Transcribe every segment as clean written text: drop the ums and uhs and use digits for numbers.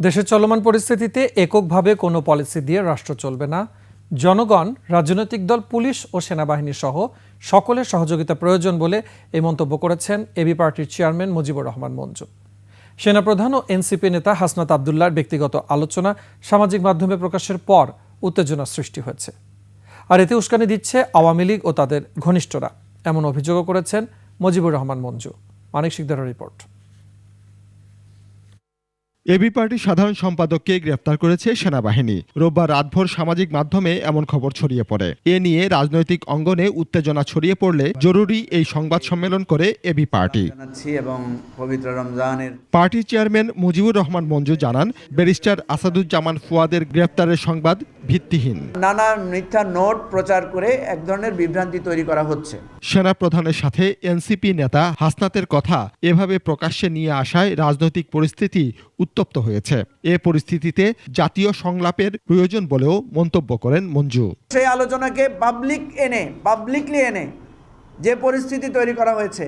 দেশের চলমান পরিস্থিতিতে এককভাবে কোনো পলিসি দিয়ে রাষ্ট্র চলবে না। জনগণ, রাজনৈতিক দল, পুলিশ ও সেনাবাহিনী সহ সকলের সহযোগিতা প্রয়োজন বলে এই মন্তব্য করেছেন এবি পার্টির চেয়ারম্যান মুজিবুর রহমান মঞ্জু। সেনাপ্রধান ও এনসিপি নেতা হাসনাত আবদুল্লাহর ব্যক্তিগত আলোচনা সামাজিক মাধ্যমে প্রকাশের পর উত্তেজনা সৃষ্টি হয়েছে। আর এতে উস্কানি দিচ্ছে আওয়ামী লীগ ও তাদের ঘনিষ্ঠরা, এমন অভিযোগও করেছেন মুজিবুর রহমান মঞ্জু। মানিক শিকদারের রিপোর্ট। এবি পার্টির সাধারণ সম্পাদককে গ্রেফতার করেছে সেনাবাহিনী। রোববার রাতভর সামাজিক মাধ্যমে এমন খবর ছড়িয়ে পড়ে। এ নিয়ে রাজনৈতিক অঙ্গনে উত্তেজনা ছড়িয়ে পড়লে জরুরি এই সংবাদ সম্মেলন করে এবি পার্টি। এবং পবিত্র রমজানের পার্টির চেয়ারম্যান মুজিবুর রহমান মঞ্জু জানান, ব্যারিস্টার আসাদুজ্জামান ফুয়াদের গ্রেফতারের সংবাদ ভিত্তিহীন। নানা মিথ্যা নোট প্রচার করে এক ধরনের বিভ্রান্তি তৈরি করা হচ্ছে। সেনাপ্রধানের সাথে এনসিপি নেতা হাসনাতের কথা এভাবে প্রকাশ্যে নিয়ে আসায় রাজনৈতিক পরিস্থিতি উত্তপ্ত হয়েছে। এ পরিস্থিতিতে জাতীয় সংলাপের প্রয়োজন বলেও মন্তব্য করেন মঞ্জু। সেই আলোচনাকে পাবলিকলি এনে যে পরিস্থিতি তৈরি করা হয়েছে,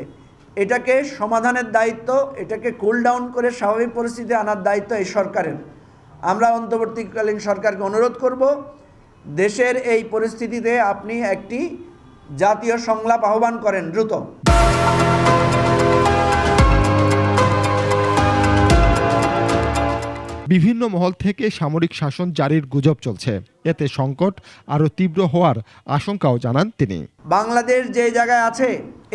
এটাকে সমাধানের দায়িত্ব, এটাকে কুল ডাউন করে স্বাভাবিক পরিস্থিতি আনার দায়িত্ব এই সরকারের। আমরা অন্তর্বর্তীকালীন সরকারকে অনুরোধ করব, দেশের এই পরিস্থিতিতে আপনি একটি জাতীয় সংলাপ আহ্বান করেন দ্রুত। বিভিন্ন মহল থেকে সামরিক শাসন জারির গুজব চলছে। এতে সংকট আরও তীব্র হওয়ার আশঙ্কাও জানান তিনি। বাংলাদেশ যে জায়গায় আছে,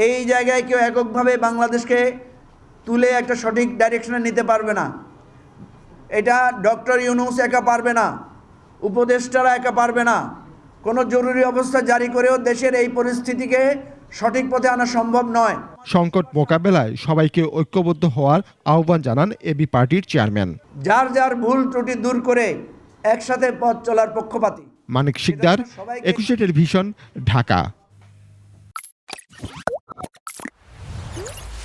এই জায়গায় কেউ এককভাবে বাংলাদেশকে তুলে একটা সঠিক ডাইরেকশনে নিতে পারবে না। এটা ডক্টর ইউনূস একা পারবে না, উপদেষ্টারা একা পারবে না। কোনো জরুরি অবস্থা জারি করেও দেশের এই পরিস্থিতিকে সঠিক পথে আনা সম্ভব নয়। সংকট মোকাবেলায় সবাইকে ঐক্যবদ্ধ হওয়ার আহ্বান জানান এবি পার্টির চেয়ারম্যান। যার যার ভুল ত্রুটি দূর করে একসাথে পথ চলার পক্ষপাতী। মানিক শিকদার, 21 টেলিভিশন, ঢাকা।